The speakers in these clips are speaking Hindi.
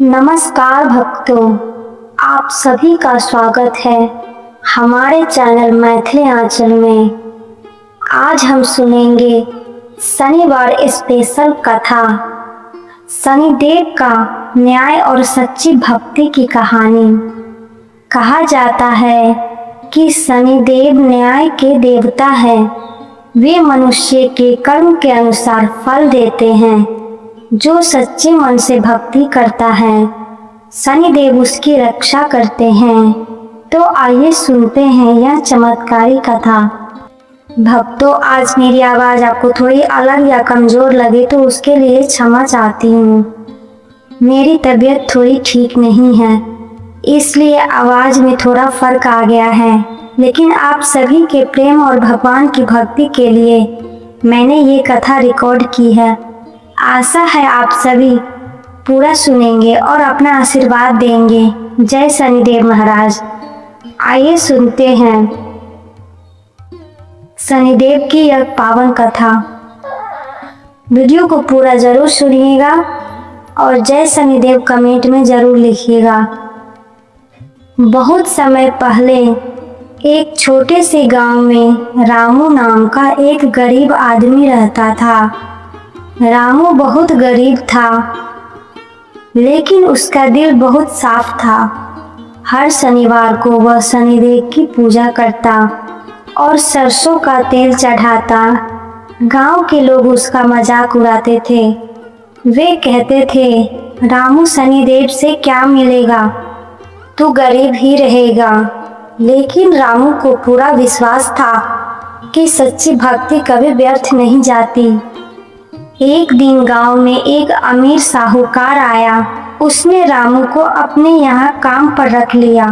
नमस्कार भक्तों, आप सभी का स्वागत है हमारे चैनल मैथिली आंचल में। आज हम सुनेंगे शनिवार स्पेशल कथा, शनिदेव का न्याय और सच्ची भक्ति की कहानी। कहा जाता है कि शनिदेव न्याय के देवता हैं। वे मनुष्य के कर्म के अनुसार फल देते हैं। जो सच्चे मन से भक्ति करता है, शनिदेव उसकी रक्षा करते हैं। तो आइए सुनते हैं यह चमत्कारी कथा। भक्तों, आज मेरी आवाज़ आपको थोड़ी अलग या कमज़ोर लगे तो उसके लिए क्षमा चाहती हूँ। मेरी तबीयत थोड़ी ठीक नहीं है, इसलिए आवाज़ में थोड़ा फर्क आ गया है। लेकिन आप सभी के प्रेम और भगवान की भक्ति के लिए मैंने ये कथा रिकॉर्ड की है। आशा है आप सभी पूरा सुनेंगे और अपना आशीर्वाद देंगे। जय शनिदेव महाराज। आइए सुनते हैं शनिदेव की यह पावन कथा। वीडियो को पूरा जरूर सुनिएगा और जय शनिदेव कमेंट में जरूर लिखिएगा। बहुत समय पहले एक छोटे से गांव में रामू नाम का एक गरीब आदमी रहता था। रामू बहुत गरीब था, लेकिन उसका दिल बहुत साफ था। हर शनिवार को वह शनिदेव की पूजा करता और सरसों का तेल चढ़ाता। गांव के लोग उसका मजाक उड़ाते थे। वे कहते थे, रामू शनिदेव से क्या मिलेगा, तू गरीब ही रहेगा। लेकिन रामू को पूरा विश्वास था कि सच्ची भक्ति कभी व्यर्थ नहीं जाती। एक दिन गांव में एक अमीर साहूकार आया। उसने रामू को अपने यहाँ काम पर रख लिया।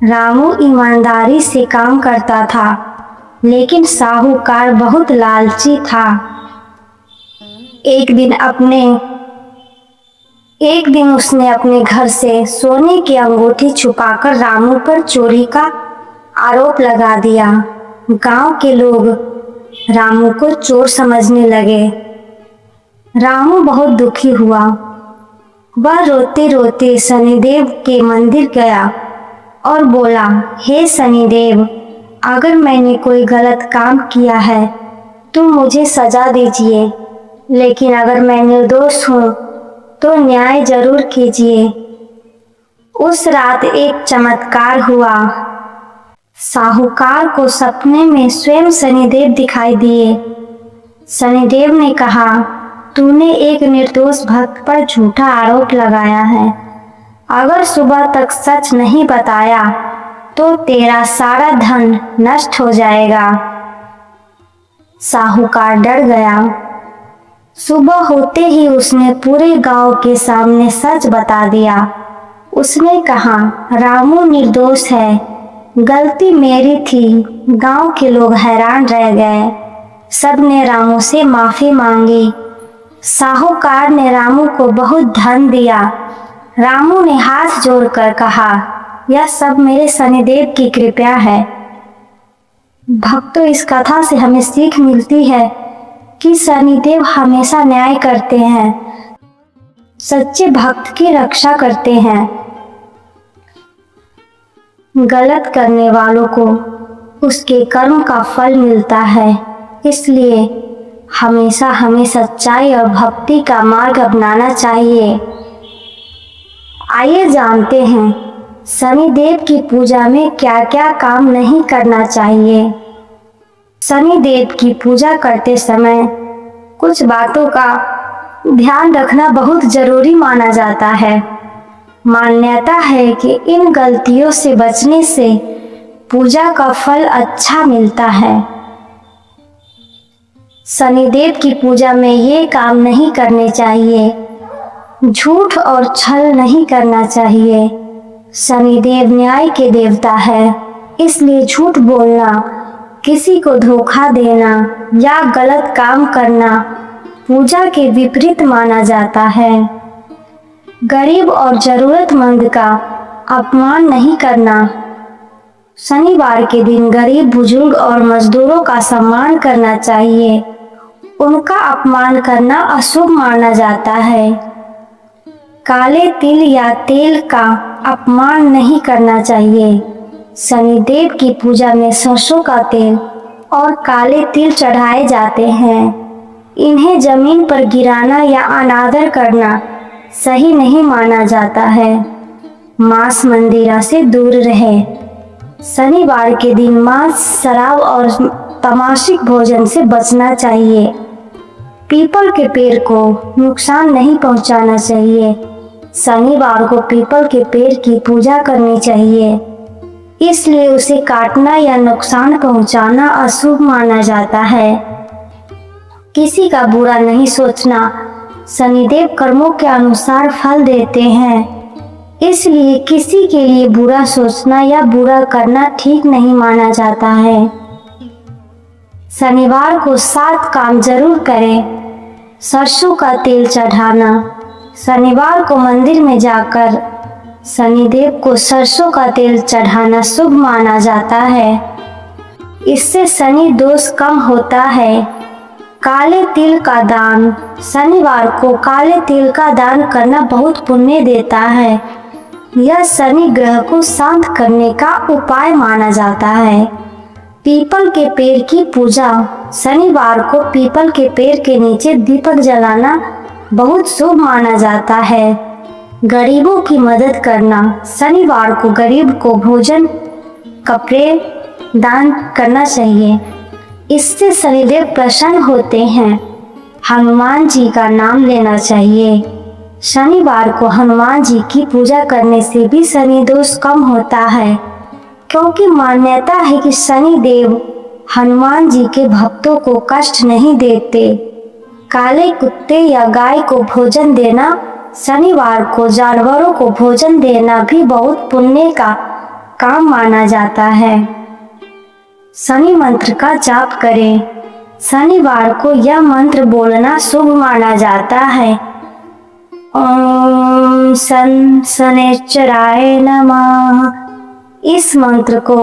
रामू ईमानदारी से काम करता था, लेकिन साहूकार बहुत लालची था। एक दिन उसने अपने घर से सोने की अंगूठी छुपाकर रामू पर चोरी का आरोप लगा दिया। गांव के लोग रामू को चोर समझने लगे। रामू बहुत दुखी हुआ। वह रोते रोते शनिदेव के मंदिर गया और बोला, हे शनिदेव, अगर मैंने कोई गलत काम किया है तो मुझे सजा दीजिए, लेकिन अगर मैं निर्दोष हूँ तो न्याय जरूर कीजिए। उस रात एक चमत्कार हुआ। साहूकार को सपने में स्वयं शनिदेव दिखाई दिए। शनिदेव ने कहा, तूने एक निर्दोष भक्त पर झूठा आरोप लगाया है। अगर सुबह तक सच नहीं बताया तो तेरा सारा धन नष्ट हो जाएगा। साहूकार डर गया। सुबह होते ही उसने पूरे गांव के सामने सच बता दिया। उसने कहा, रामू निर्दोष है, गलती मेरी थी। गांव के लोग हैरान रह गए। सबने रामू से माफी मांगी। साहूकार ने रामू को बहुत धन दिया। रामू ने हाथ जोड़कर कहा, यह सब मेरे शनिदेव की कृपा है। भक्तों, इस कथा से हमें सीख मिलती है कि शनिदेव हमेशा न्याय करते हैं, सच्चे भक्त की रक्षा करते हैं। गलत करने वालों को उसके कर्म का फल मिलता है। इसलिए हमेशा हमें सच्चाई और भक्ति का मार्ग अपनाना चाहिए। आइए जानते हैं शनिदेव की पूजा में क्या क्या काम नहीं करना चाहिए। शनिदेव की पूजा करते समय कुछ बातों का ध्यान रखना बहुत जरूरी माना जाता है। मान्यता है कि इन गलतियों से बचने से पूजा का फल अच्छा मिलता है। शनिदेव की पूजा में ये काम नहीं करने चाहिए। झूठ और छल नहीं करना चाहिए। शनिदेव न्याय के देवता है, इसलिए झूठ बोलना, किसी को धोखा देना या गलत काम करना पूजा के विपरीत माना जाता है। गरीब और जरूरतमंद का अपमान नहीं करना। शनिवार के दिन गरीब, बुजुर्ग और मजदूरों का सम्मान करना चाहिए। उनका अपमान करना अशुभ माना जाता है। काले तिल या तेल का अपमान नहीं करना चाहिए। शनिदेव की पूजा में सरसों का तेल और काले तिल चढ़ाए जाते हैं। इन्हें जमीन पर गिराना या अनादर करना सही नहीं माना जाता है। मांस मंदिरा से दूर रहे। शनिवार के दिन मांस, शराब और तमाशिक भोजन से बचना चाहिए। पीपल के पेड़ को नुकसान नहीं पहुंचाना चाहिए। शनिवार को पीपल के पेड़ की पूजा करनी चाहिए, इसलिए उसे काटना या नुकसान पहुंचाना अशुभ माना जाता है। किसी का बुरा नहीं सोचना। शनिदेव कर्मों के अनुसार फल देते हैं, इसलिए किसी के लिए बुरा सोचना या बुरा करना ठीक नहीं माना जाता है। शनिवार को 7 काम जरूर करें। सरसों का तेल चढ़ाना। शनिवार को मंदिर में जाकर शनिदेव को सरसों का तेल चढ़ाना शुभ माना जाता है। इससे शनि दोष कम होता है। काले तिल का दान। शनिवार को काले तिल का दान करना बहुत पुण्य देता है। यह शनि ग्रह को शांत करने का उपाय माना जाता है। पीपल के पेड़ की पूजा। शनिवार को पीपल के पेड़ के नीचे दीपक जलाना बहुत शुभ माना जाता है। गरीबों की मदद करना। शनिवार को गरीब को भोजन, कपड़े दान करना चाहिए। इससे शनिदेव प्रसन्न होते हैं। हनुमान जी का नाम लेना चाहिए। शनिवार को हनुमान जी की पूजा करने से भी शनि दोष कम होता है, क्योंकि मान्यता है कि शनि देव हनुमान जी के भक्तों को कष्ट नहीं देते। काले कुत्ते या गाय को भोजन देना। शनिवार को जानवरों को भोजन देना भी बहुत पुण्य का काम माना जाता है। शनि मंत्र का जाप करें। शनिवार को यह मंत्र बोलना शुभ माना जाता है। ओम शनैश्चराय नमः। इस मंत्र को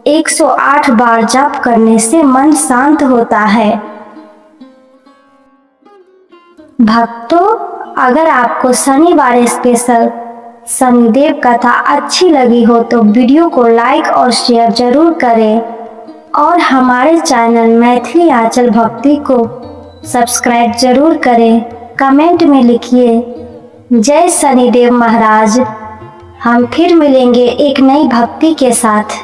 108 बार जाप करने से मन शांत होता है। भक्तों, अगर आपको शनिवार स्पेशल शनिदेव कथा अच्छी लगी हो तो वीडियो को लाइक और शेयर जरूर करें और हमारे चैनल मैथिली आंचल भक्ति को सब्सक्राइब जरूर करें। कमेंट में लिखिए जय शनिदेव महाराज। हम फिर मिलेंगे एक नई भक्ति के साथ।